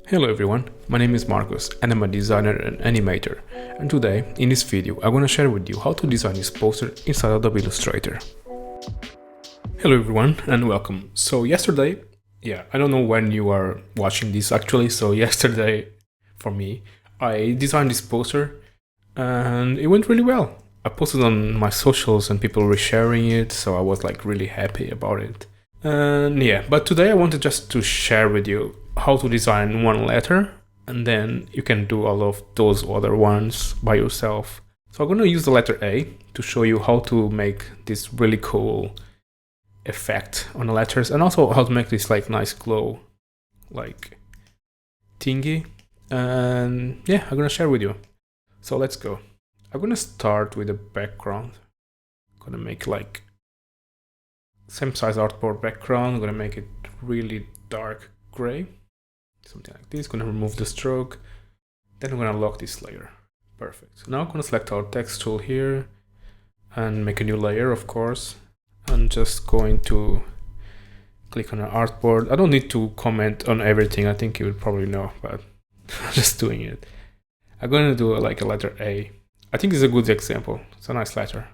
Hello everyone, my name is Marcus and I'm a designer and animator, and today in this video I'm gonna share with you how to design this poster inside Adobe Illustrator. Hello everyone and welcome. So yesterday, I don't know when you are watching this actually, so yesterday for me I designed this poster and it went really well. I posted on my socials and people were sharing it, so I was like really happy about it. And but today I wanted just to share with you how to design one letter, and then you can do all of those other ones by yourself. So I'm going to use the letter A to show you how to make this really cool effect on the letters, and also how to make this like nice glow like thingy. And I'm going to share with you. So let's go. I'm going to start with the background. I'm going to make like same size artboard background. I'm going to make it really dark gray. Something like this. Going to remove the stroke. Then I'm going to lock this layer. Perfect. Now I'm going to select our text tool here and make a new layer, of course. I'm just going to click on an artboard. I don't need to comment on everything. I think you would probably know, but I'm just doing it. I'm going to do like a letter A. I think it's a good example. It's a nice letter.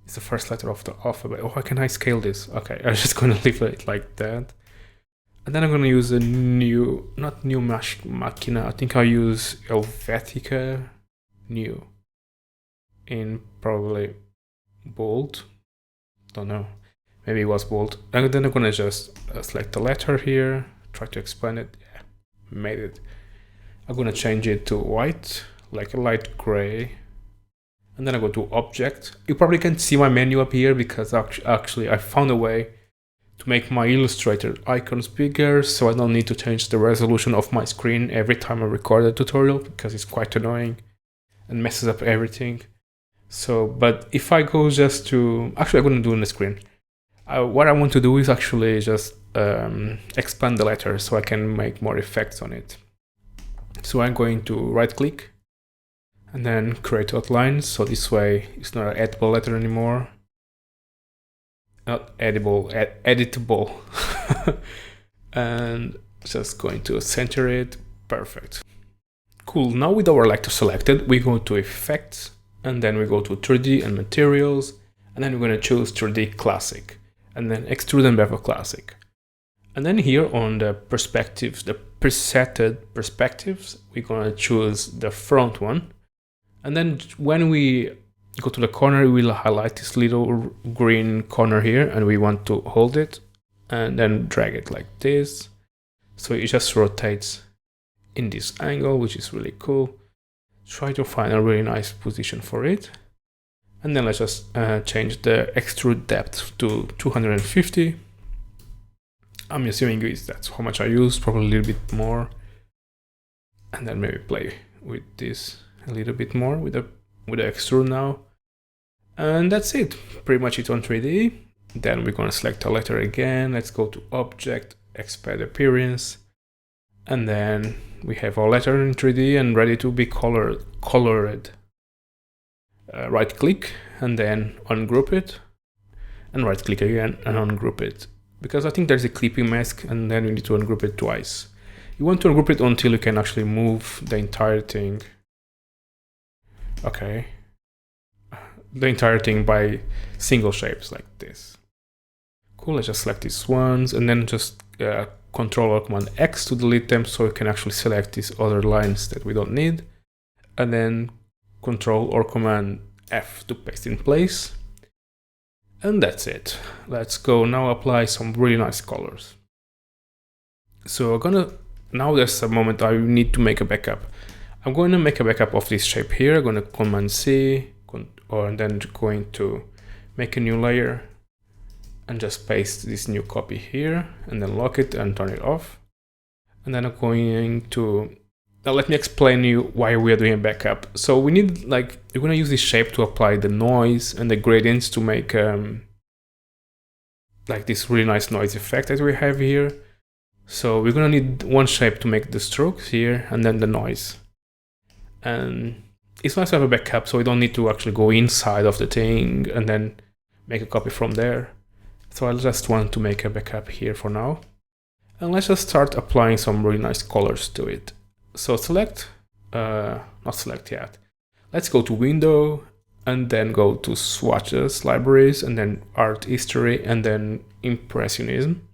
It's the first letter of the alphabet. Oh, how can I scale this? Okay, I'm just going to leave it like that. And then I'm going to use a new, not new machina, I think I'll use Helvetica new in probably bold. Don't know, maybe it was bold. And then I'm going to just select the letter here, try to expand it. Yeah, made it. I'm going to change it to white, like a light gray. And then I go to object. You probably can't see my menu up here because actually I found a way to make my Illustrator icons bigger, so I don't need to change the resolution of my screen every time I record a tutorial, because it's quite annoying and messes up everything. So, but if I go just to, actually I'm going to do it on the screen. What I want to do is actually just expand the letter so I can make more effects on it. So I'm going to right click and then create outline, so this way it's not an editable letter anymore. Not edible, editable. And just going to center it. Perfect. Cool. Now with our letter selected, we go to effects, and then we go to 3D and materials, and then we're going to choose 3D classic, and then extrude and bevel classic. And then here on the perspectives, the presetted perspectives, we're going to choose the front one. And then when we go to the corner, we will highlight this little green corner here, and we want to hold it and then drag it like this. So it just rotates in this angle, which is really cool. Try to find a really nice position for it. And then let's just change the extrude depth to 250. I'm assuming that's how much I use, probably a little bit more. And then maybe play with this a little bit more with the extrude now. And that's it, pretty much it's on 3D. Then we're going to select a letter again. Let's go to object, expand appearance. And then we have our letter in 3D and ready to be colored. Right click and then ungroup it. And right click again and ungroup it. Because I think there's a clipping mask, and then we need to ungroup it twice. You want to ungroup it until you can actually move the entire thing. Okay. The entire thing by single shapes like this. Cool, let's just select these ones and then just Control or Command X to delete them, so you can actually select these other lines that we don't need. And then Control or Command F to paste in place. And that's it. Let's go now apply some really nice colors. So now there's a moment I need to make a backup. I'm going to make a backup of this shape here. I'm going to Command C, and then going to make a new layer and just paste this new copy here and then lock it and turn it off. And then I'm going to, now let me explain you why we are doing a backup. So we need, like, you're going to use this shape to apply the noise and the gradients to make like this really nice noise effect that we have here. So we're going to need one shape to make the strokes here and then the noise. And it's nice to have a backup, so we don't need to actually go inside of the thing and then make a copy from there. So I just want to make a backup here for now. And let's just start applying some really nice colors to it. So select, not select yet. Let's go to Window and then go to Swatches, Libraries, and then Art History, and then Impressionism.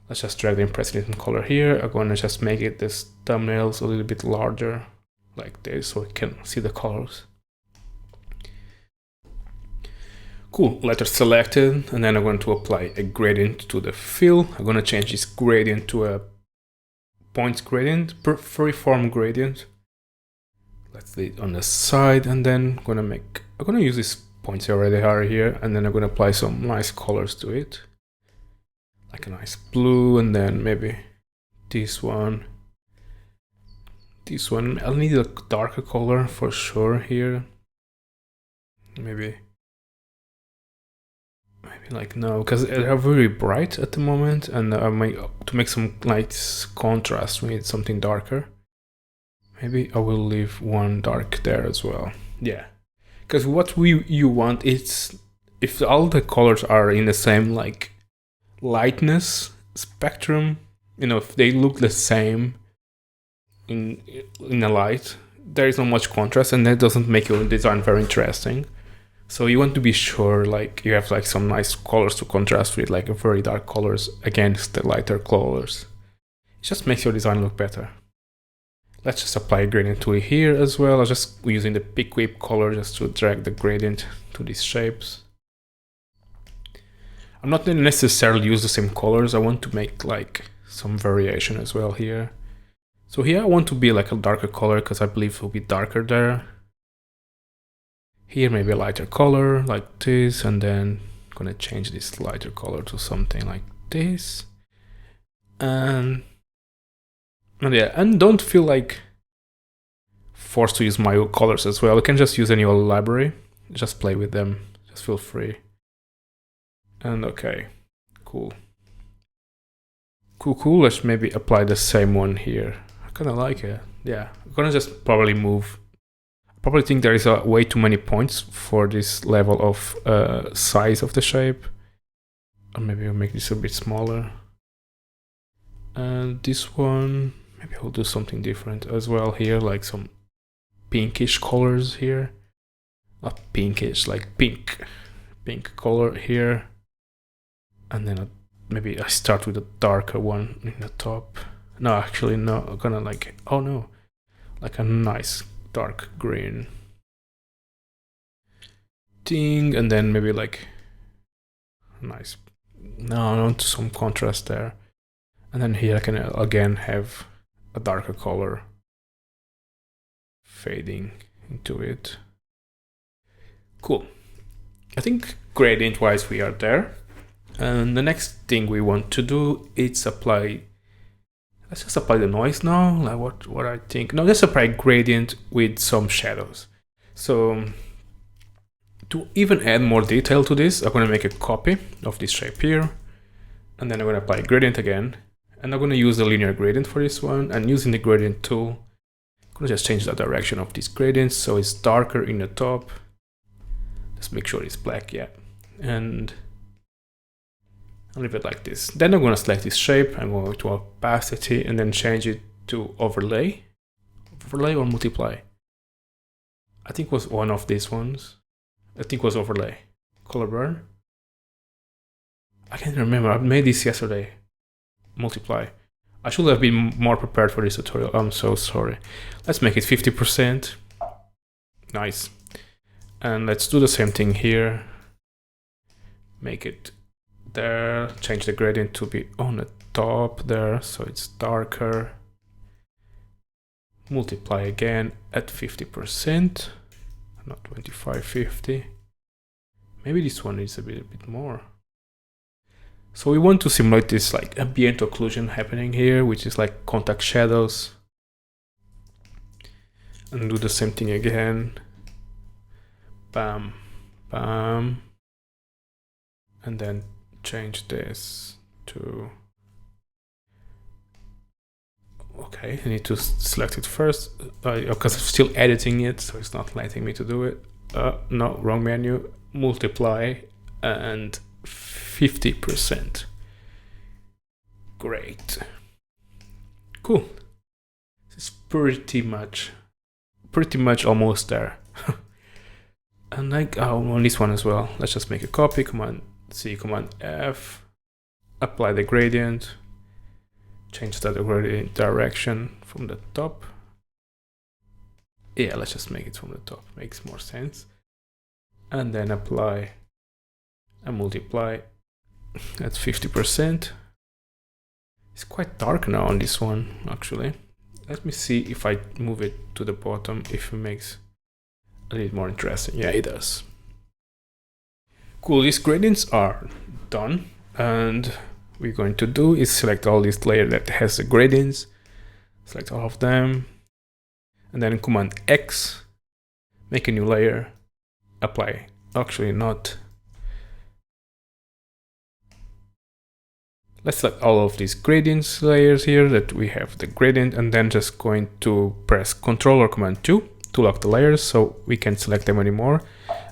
Let's just drag the Impressionism color here. I'm gonna just make it this thumbnails a little bit larger, like this, so we can see the colors. Cool, letter selected, and then I'm going to apply a gradient to the fill. I'm going to change this gradient to a point gradient, freeform gradient. Let's do it on the side, and then I'm going to use these points already are here, and then I'm going to apply some nice colors to it. Like a nice blue, and then maybe this one. This one, I'll need a darker color for sure here. Maybe like no, because they're very bright at the moment, and to make some nice contrast, we need something darker. Maybe I will leave one dark there as well. Yeah, because what you want is if all the colors are in the same like lightness spectrum, you know, if they look the same in a light, there is not much contrast, and that doesn't make your design very interesting. So you want to be sure like you have like some nice colors to contrast with, like very dark colors against the lighter colors. It just makes your design look better. Let's just apply a gradient tool here as well. I'm just using the pick whip color just to drag the gradient to these shapes. I'm not going to necessarily use the same colors. I want to make like some variation as well here. So here I want to be like a darker color because I believe it will be darker there. Here maybe a lighter color like this, and then I'm gonna change this lighter color to something like this. And yeah, and don't feel like forced to use my colors as well. You can just use any old library, just play with them, just feel free. And okay, cool. Cool, let's maybe apply the same one here. I kinda like it, yeah. I'm gonna just probably probably think there is way too many points for this level of size of the shape. Or maybe I'll make this a bit smaller. And this one, maybe I'll do something different as well here, like some pinkish colors here. Not pinkish, like pink color here. And then maybe I start with a darker one in the top. No, actually no, I'm gonna like, oh no, like a nice dark green thing, and then maybe like nice, no, I want some contrast there, and then here I can again have a darker color fading into it. Cool. I think gradient wise we are there, and the next thing we want to do is apply. Let's just apply the noise now, like what I think. No, let's apply gradient with some shadows. So to even add more detail to this, I'm gonna make a copy of this shape here, and then I'm gonna apply gradient again, and I'm gonna use the linear gradient for this one, and using the gradient tool, I'm gonna just change the direction of this gradient so it's darker in the top. Just make sure it's black, yeah, and I'll leave it like this. Then I'm going to select this shape, I'm going to opacity, and then change it to overlay. Overlay or multiply? I think it was one of these ones. I think it was overlay. Color burn? I can't remember, I made this yesterday. Multiply. I should have been more prepared for this tutorial, I'm so sorry. Let's make it 50%. Nice. And let's do the same thing here. Make it there, change the gradient to be on the top there so it's darker. Multiply again at 50%, not 25, 50. Maybe this one is a bit more. So we want to simulate this like ambient occlusion happening here, which is like contact shadows. And do the same thing again. Bam, bam. And then change this to, okay, I need to select it first because I'm still editing it, so it's not letting me to do it. No, wrong menu. Multiply and 50%. Great. Cool. This is pretty much almost there. And like on this one as well, let's just make a copy, Command C, Command F, apply the gradient, change the gradient direction from the top. Yeah, let's just make it from the top, makes more sense. And then apply and multiply at 50%. It's quite dark now on this one, actually. Let me see if I move it to the bottom, if it makes a little more interesting. Yeah, it does. Cool, these gradients are done, and we're going to do is select all this layer that has the gradients, select all of them, and then Command X, make a new layer, apply. Actually not. Let's select all of these gradients layers here that we have the gradient, and then just going to press Ctrl or Command 2 to lock the layers so we can't select them anymore.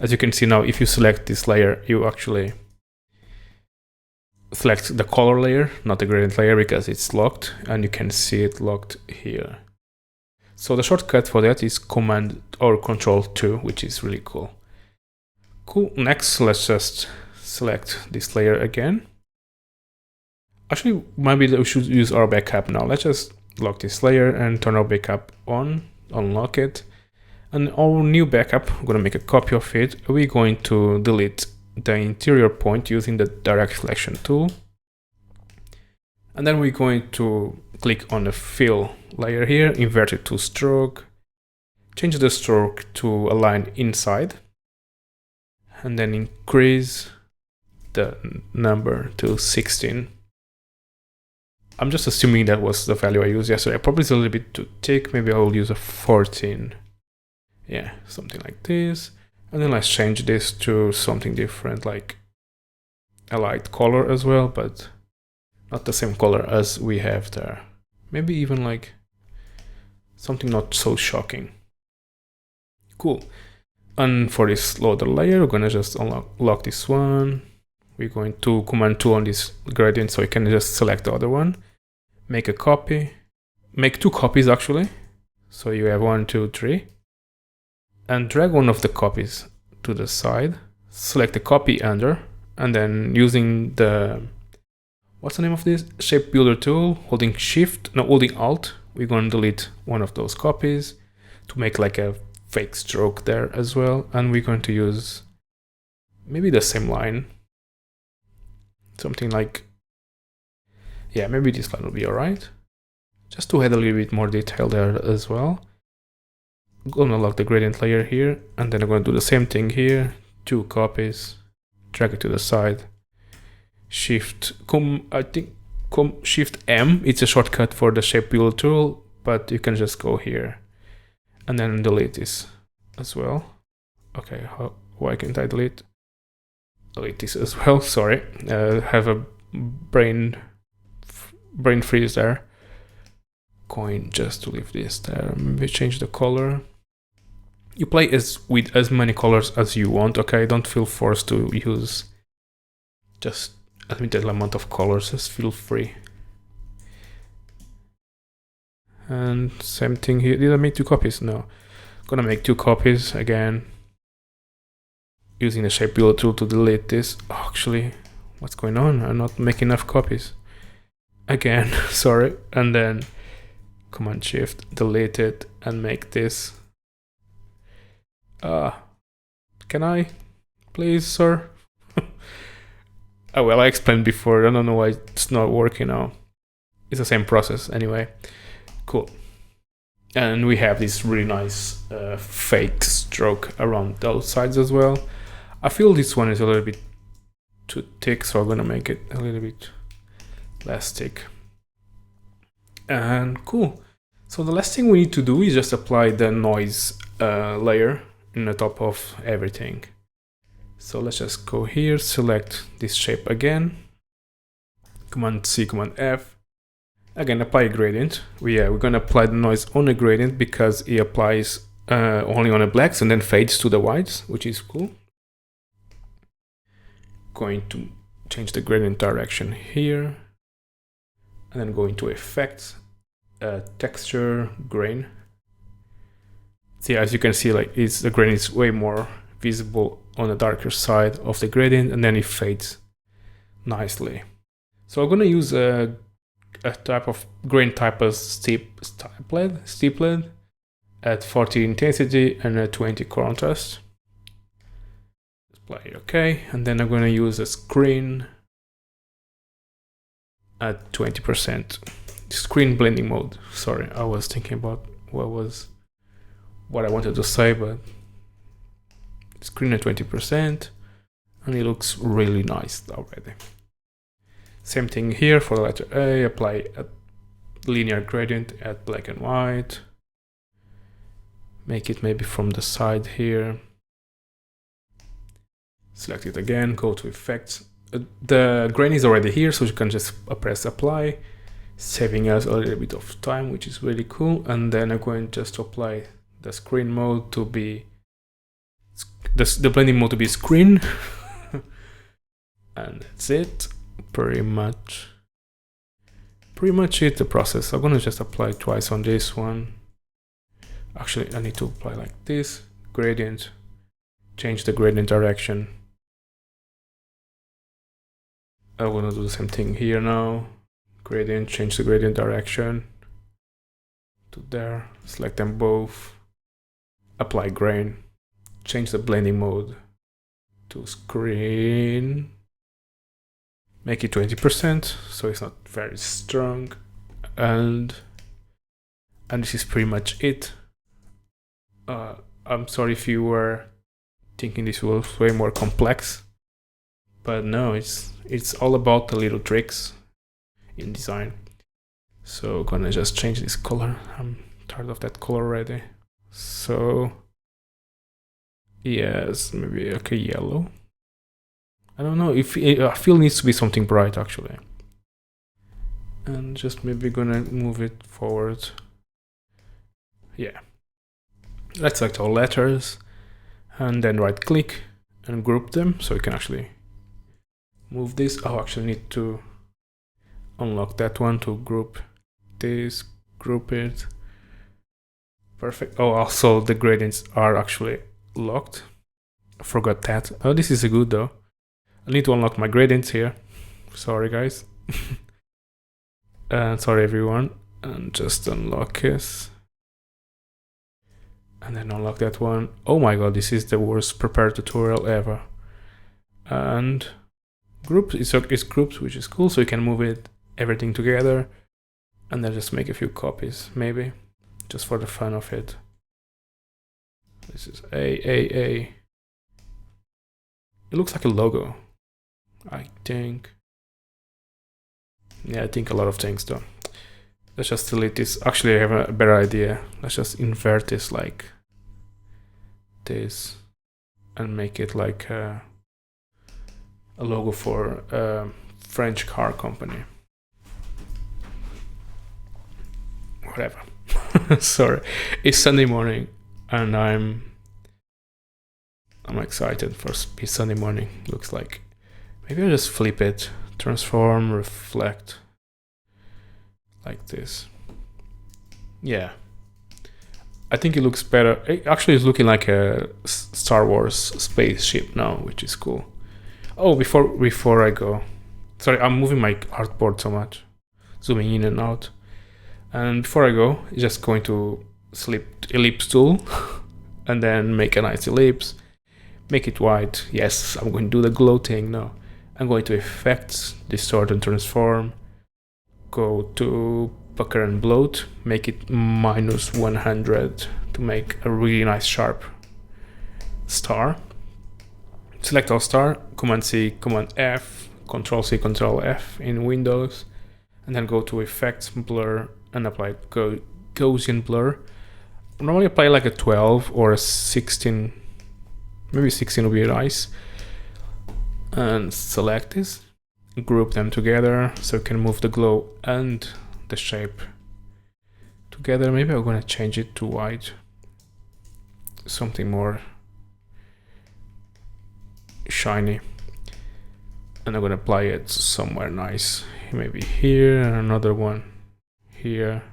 As you can see now, if you select this layer, you actually select the color layer, not the gradient layer, because it's locked, and you can see it locked here. So the shortcut for that is Command or Ctrl 2, which is really cool. Cool, next let's just select this layer again. Actually, maybe we should use our backup now. Let's just lock this layer and turn our backup on, unlock it. And our new backup, I'm gonna make a copy of it. We're going to delete the interior point using the direct selection tool. And then we're going to click on the fill layer here, invert it to stroke, change the stroke to align inside, and then increase the number to 16. I'm just assuming that was the value I used yesterday. Probably it's a little bit too thick. Maybe I will use a 14. Yeah, something like this. And then let's change this to something different, like a light color as well, but not the same color as we have there. Maybe even like something not so shocking. Cool. And for this loader layer, we're gonna just unlock this one. We're going to Command 2 on this gradient so you can just select the other one. Make a copy. Make 2 copies actually. So you have 1, 2, 3. And drag one of the copies to the side. Select the copy under. And then using the, what's the name of this? Shape Builder tool, holding Alt, we're going to delete one of those copies to make like a fake stroke there as well. And we're going to use maybe the same line. Something like, yeah, maybe this line will be alright. Just to add a little bit more detail there as well. I'm gonna lock the gradient layer here, and then I'm gonna do the same thing here. 2 copies, drag it to the side. Shift M, it's a shortcut for the shape builder tool, but you can just go here and then delete this as well. Okay, why can't I delete this as well? Sorry, have a brain freeze there. Going just to leave this there. Maybe change the color. You play with as many colors as you want. Okay, don't feel forced to use just a limited amount of colors. Just feel free. And same thing here. Did I make 2 copies? No. I'm gonna make 2 copies again. Using the shape builder tool to delete this. Oh, actually, what's going on? I'm not making enough copies. Again, sorry. And then Command Shift, delete it, and make this. Can I? Please, sir? Oh, well, I explained before. I don't know why it's not working now. It's the same process anyway. Cool. And we have this really nice fake stroke around those sides as well. I feel this one is a little bit too thick, so I'm gonna make it a little bit less thick. And cool. So the last thing we need to do is just apply the noise layer in the top of everything. So let's just go here, select this shape again. Command C, Command F. Again, apply a gradient. We're gonna apply the noise on a gradient because it applies only on the blacks and then fades to the whites, which is cool. Going to change the gradient direction here. and then go into effects, texture, grain. See, as you can see, like the grain is way more visible on the darker side of the gradient, and then it fades nicely. So I'm gonna use a type of grain type as steeped at 40 intensity and a 20 contrast. Apply OK, and then I'm gonna use a screen at 20%. Screen blending mode. Sorry, I was thinking about what I wanted to say, but screen at 20%, and it looks really nice already. Same thing here for the letter A. Apply a linear gradient at black and white. Make it maybe from the side here. Select it again, go to effects. The grain is already here, so you can just press apply, saving us a little bit of time, which is really cool. And then I'm going just to apply the screen mode to be the blending mode to be screen. And that's it. Pretty much it, the process. I'm gonna just apply twice on this one. Actually, I need to apply like this. Gradient, change the gradient direction. I'm gonna do the same thing here now. Gradient, change the gradient direction to there. Select them both. Apply grain. Change the blending mode to screen. Make it 20%, so it's not very strong. And this is pretty much it. I'm sorry if you were thinking this was way more complex, but no, it's all about the little tricks in design. So gonna just change this color. I'm tired of that color already. So yes, maybe okay, yellow. I don't know if I feel it needs to be something bright actually. And just maybe gonna move it forward. Yeah. Let's select all letters and then right click and group them so you can actually move this. Oh, actually need to unlock that one to group this, group it. Perfect. Oh, also the gradients are actually locked. I forgot that. Oh, this is good though. I need to unlock my gradients here. Sorry guys. Sorry everyone. And just unlock this. And then unlock that one. Oh my god, this is the worst prepared tutorial ever. And groups, it's groups, which is cool, so you can move it everything together and then just make a few copies, maybe, just for the fun of it. This is A. It looks like a logo, I think. Yeah, I think a lot of things though. Let's just delete this. Actually, I have a better idea. Let's just invert this like this and make it like a logo for a French car company. Whatever. Sorry. It's Sunday morning and I'm excited for Sunday morning. Looks like. Maybe I'll just flip it. Transform, reflect. Like this. Yeah. I think it looks better. It actually is looking like a Star Wars spaceship now, which is cool. Oh, before I go. Sorry, I'm moving my artboard so much. Zooming in and out. And before I go, I'm just going to select ellipse tool and then make a nice ellipse. Make it white. Yes, I'm going to do the glow thing now. I'm going to effects, distort and transform. Go to pucker and bloat, make it -100 to make a really nice sharp star. Select all star, Command C, Command F, Control C, Control F in Windows, and then go to effects, blur, and apply Gaussian blur. Normally apply like a 12 or a 16, maybe 16 would be nice. And select this, group them together so you can move the glow and the shape together. Maybe I'm gonna change it to white, something more shiny. and I'm gonna apply it somewhere nice, maybe here, and another one here.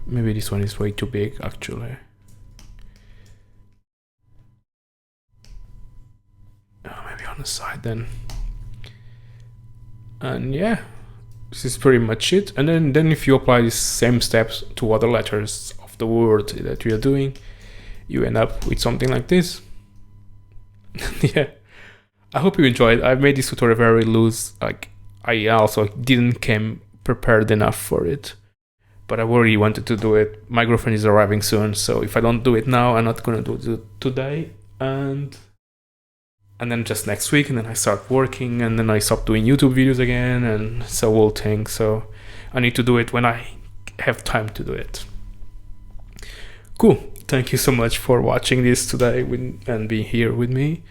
Maybe this one is way too big actually. Maybe on the side then. And yeah, this is pretty much it. And then if you apply the same steps to other letters of the word that we are doing, you end up with something like this. Yeah, I hope you enjoyed. I made this tutorial very loose. Like, I also didn't come prepared enough for it, but I really wanted to do it. My girlfriend is arriving soon, so if I don't do it now, I'm not gonna do it today, and then just next week, and then I start working, and then I stop doing YouTube videos again, and it's a whole thing. So I need to do it when I have time to do it. Cool. Thank you so much for watching this today and being here with me.